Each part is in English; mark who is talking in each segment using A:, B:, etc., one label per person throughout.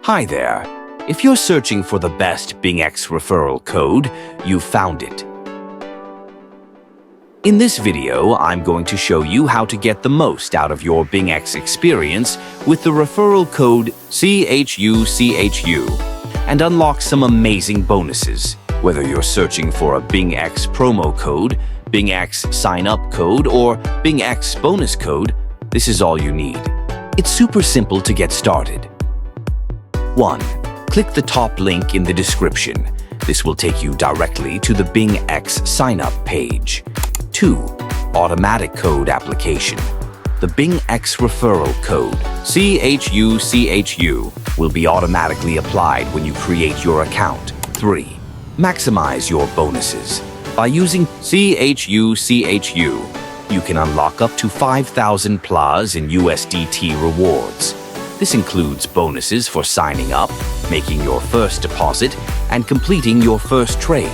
A: Hi there. If you're searching for the best BingX referral code, you've found it. In this video, I'm going to show you how to get the most out of your BingX experience with the referral code CHUCHU and unlock some amazing bonuses. Whether you're searching for a BingX promo code, BingX sign-up code, or BingX bonus code, this is all you need. It's super simple to get started. 1. Click the top link in the description. This will take you directly to the BingX sign-up page. 2. Automatic code application. The BingX referral code, CHUCHU, will be automatically applied when you create your account. 3. Maximize your bonuses. By using CHUCHU, you can unlock up to 5,000 plus in USDT rewards. This includes bonuses for signing up, making your first deposit, and completing your first trade.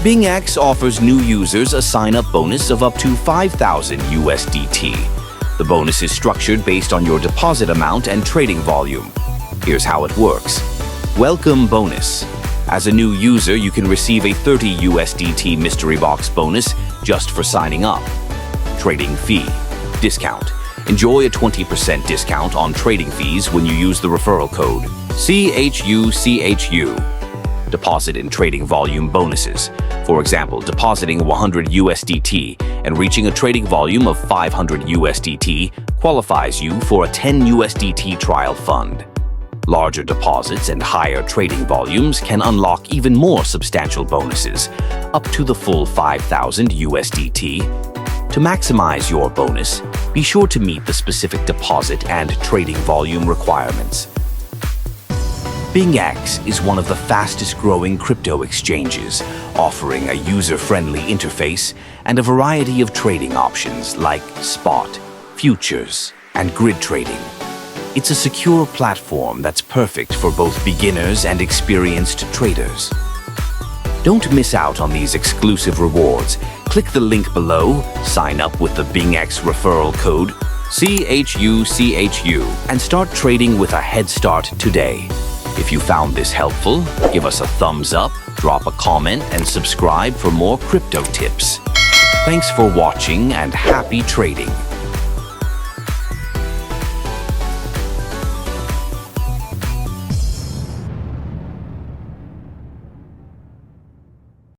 A: BingX offers new users a sign-up bonus of up to 5,000 USDT. The bonus is structured based on your deposit amount and trading volume. Here's how it works. Welcome bonus. As a new user, you can receive a 30 USDT mystery box bonus just for signing up. Trading fee. Discount. Enjoy a 20% discount on trading fees when you use the referral code CHUCHU. Deposit and trading volume bonuses. For example, depositing 100 USDT and reaching a trading volume of 500 USDT qualifies you for a 10 USDT trial fund. Larger deposits and higher trading volumes can unlock even more substantial bonuses, up to the full 5,000 USDT. To maximize your bonus, be sure to meet the specific deposit and trading volume requirements. BingX is one of the fastest-growing crypto exchanges, offering a user-friendly interface and a variety of trading options like spot, futures, and grid trading. It's a secure platform that's perfect for both beginners and experienced traders. Don't miss out on these exclusive rewards. Click the link below, sign up with the BingX referral code CHUCHU, and start trading with a head start today. If you found this helpful, give us a thumbs up, drop a comment, and subscribe for more crypto tips. Thanks for watching and happy trading.